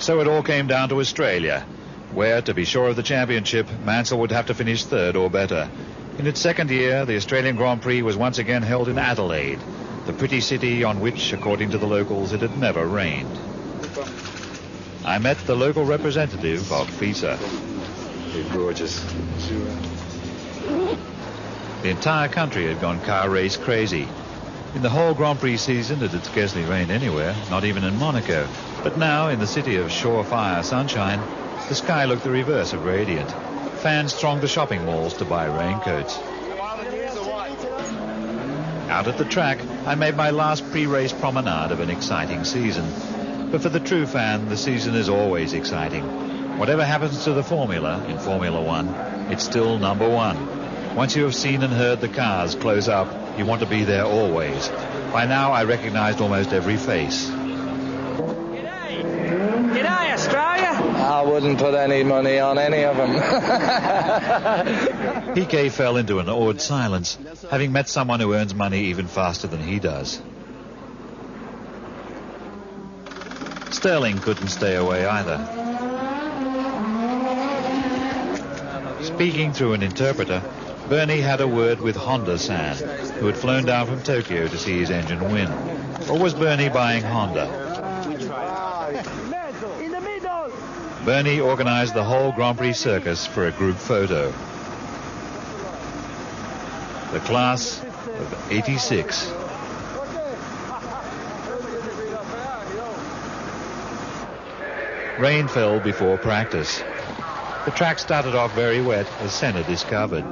So it all came down to Australia, where, to be sure of the championship, Mansell would have to finish third or better. In its second year, the Australian Grand Prix was once again held in Adelaide, the pretty city on which, according to the locals, it had never rained. I met the local representative of FISA. You're gorgeous. The entire country had gone car race crazy. In the whole Grand Prix season, it had scarcely rained anywhere, not even in Monaco. But now, in the city of surefire sunshine, the sky looked the reverse of radiant. Fans thronged the shopping malls to buy raincoats. Out at the track, I made my last pre-race promenade of an exciting season. But for the true fan, the season is always exciting. Whatever happens to the formula in Formula One, it's still number one. Once you have seen and heard the cars close up, you want to be there always. By now, I recognized almost every face. G'day, Australia! I wouldn't put any money on any of them. Piquet fell into an awed silence, having met someone who earns money even faster than he does. Sterling couldn't stay away either. Speaking through an interpreter, Bernie had a word with Honda-san, who had flown down from Tokyo to see his engine win. Or was Bernie buying Honda? Bernie organized the whole Grand Prix circus for a group photo. The class of '86. Rain fell before practice. The track started off very wet, as Senna discovered.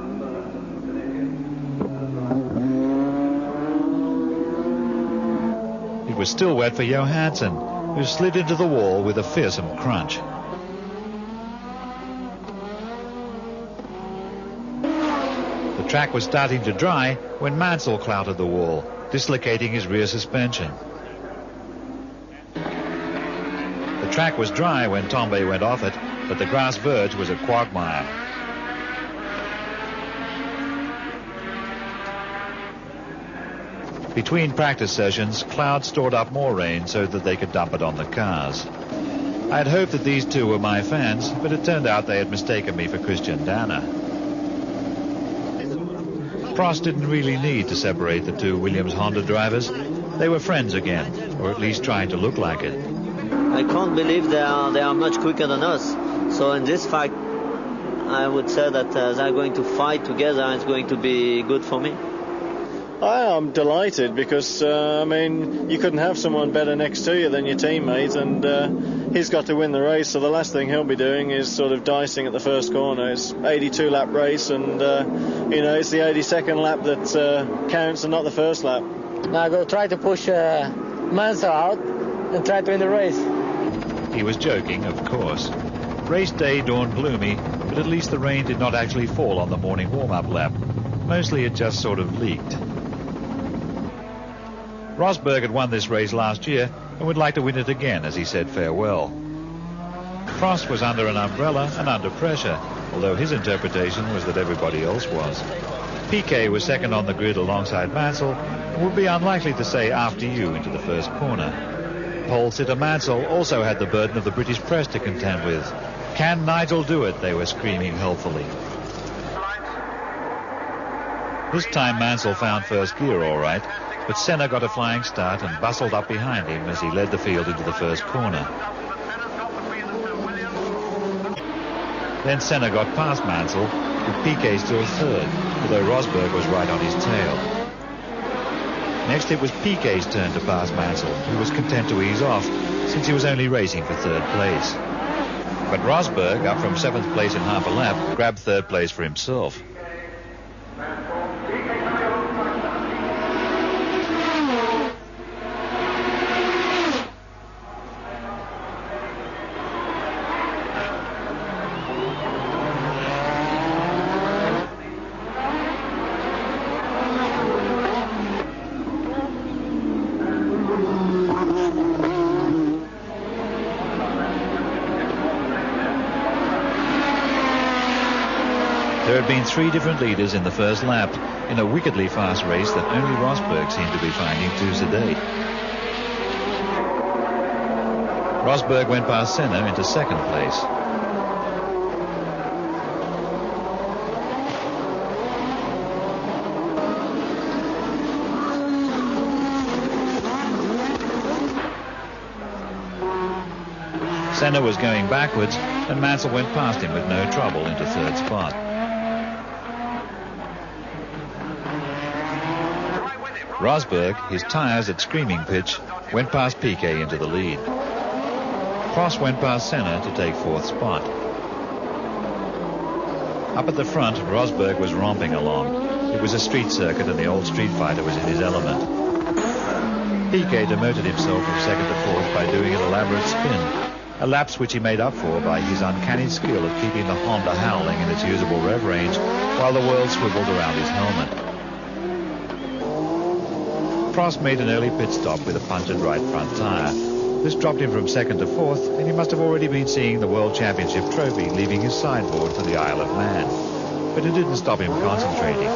It was still wet for Johansson, who slid into the wall with a fearsome crunch. The track was starting to dry when Mansell clouted the wall, dislocating his rear suspension. The track was dry when Tombe went off it, but the grass verge was a quagmire. Between practice sessions, clouds stored up more rain so that they could dump it on the cars. I had hoped that these two were my fans, but it turned out they had mistaken me for Christian Danner. Prost didn't really need to separate the two Williams Honda drivers. They were friends again, or at least trying to look like it. I can't believe they are much quicker than us. So in this fact, I would say that they're going to fight together and it's going to be good for me. I'm delighted because, you couldn't have someone better next to you than your teammate, and he's got to win the race, so the last thing he'll be doing is sort of dicing at the first corner. It's 82-lap race, and, it's the 82nd lap that counts and not the first lap. Now I go try to push Mansell out and try to win the race. He was joking, of course. Race day dawned gloomy, but at least the rain did not actually fall on the morning warm-up lap. Mostly it just sort of leaked. Rosberg had won this race last year and would like to win it again as he said farewell. Prost was under an umbrella and under pressure, although his interpretation was that everybody else was. Piquet was second on the grid alongside Mansell and would be unlikely to say after you into the first corner. Pole sitter Mansell also had the burden of the British press to contend with. Can Nigel do it? They were screaming helpfully. This time Mansell found first gear all right, but Senna got a flying start and bustled up behind him as he led the field into the first corner. Then Senna got past Mansell, with Piquet still third, although Rosberg was right on his tail. Next it was Piquet's turn to pass Mansell, who was content to ease off, since he was only racing for third place. But Rosberg, up from 7th place in half a lap, grabbed third place for himself. There had been 3 different leaders in the first lap, in a wickedly fast race that only Rosberg seemed to be finding to sedate. Rosberg went past Senna into second place. Senna was going backwards, and Mansell went past him with no trouble into third spot. Rosberg, his tyres at screaming pitch, went past Piquet into the lead. Prost went past Senna to take fourth spot. Up at the front, Rosberg was romping along. It was a street circuit and the old street fighter was in his element. Piquet demoted himself from second to fourth by doing an elaborate spin, a lapse which he made up for by his uncanny skill of keeping the Honda howling in its usable rev range while the world swiveled around his helmet. Prost made an early pit stop with a punctured right front tyre. This dropped him from second to fourth, and he must have already been seeing the World Championship trophy leaving his sideboard for the Isle of Man. But it didn't stop him concentrating.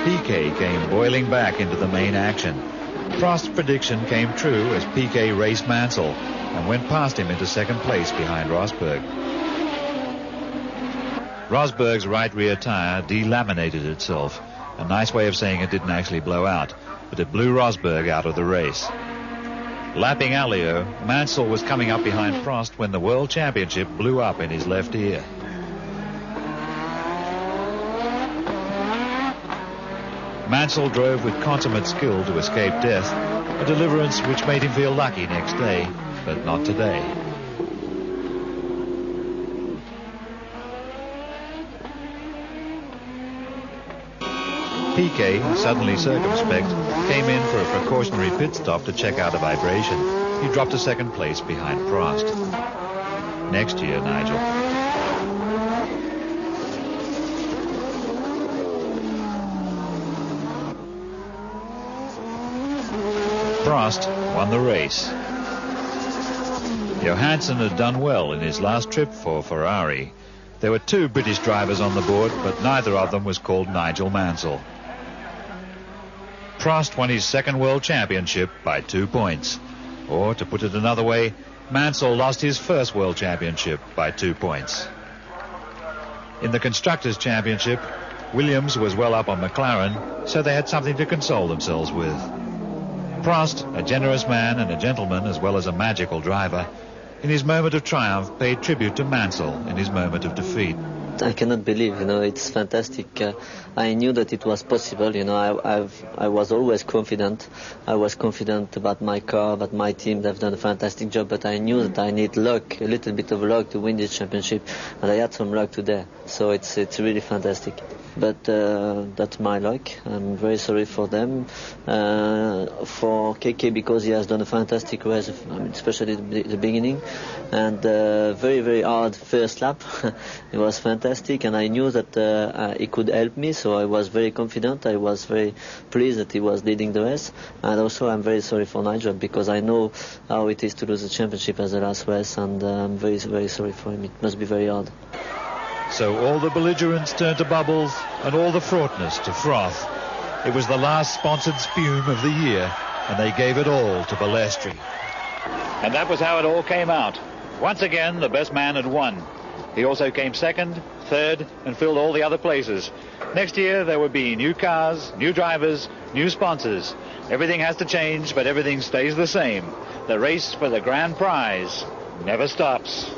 Piquet came boiling back into the main action. Prost's prediction came true as Piquet raced Mansell and went past him into second place behind Rosberg. Rosberg's right rear tyre delaminated itself. A nice way of saying it didn't actually blow out, but it blew Rosberg out of the race. Lapping Alain, Mansell was coming up behind Prost when the World Championship blew up in his left ear. Mansell drove with consummate skill to escape death, a deliverance which made him feel lucky next day, but not today. Piquet, suddenly circumspect, came in for a precautionary pit stop to check out a vibration. He dropped to second place behind Prost. Next year, Nigel. Prost won the race. Johansson had done well in his last trip for Ferrari. There were two British drivers on the board, but neither of them was called Nigel Mansell. Prost won his second World Championship by 2 points. Or, to put it another way, Mansell lost his first World Championship by 2 points. In the Constructors' Championship, Williams was well up on McLaren, so they had something to console themselves with. Prost, a generous man and a gentleman as well as a magical driver, in his moment of triumph paid tribute to Mansell in his moment of defeat. I cannot believe, it's fantastic. I knew that it was possible, I was always confident. I was confident about my car, about my team. They've done a fantastic job, but I knew that I need luck, a little bit of luck to win this championship, and I had some luck today. So it's really fantastic. But that's my luck. I'm very sorry for them, for KK, because he has done a fantastic race, especially the beginning, and very, very hard first lap. It was fantastic, and I knew that he could help me, so I was very confident. I was very pleased that he was leading the race, and also I'm very sorry for Nigel, because I know how it is to lose the championship as the last race, and I'm very, very sorry for him. It must be very hard. So all the belligerence turned to bubbles and all the fraughtness to froth. It was the last sponsored spume of the year, and they gave it all to Balestri. And that was how it all came out. Once again, the best man had won. He also came second, third, and filled all the other places. Next year, there would be new cars, new drivers, new sponsors. Everything has to change, but everything stays the same. The race for the grand prize never stops.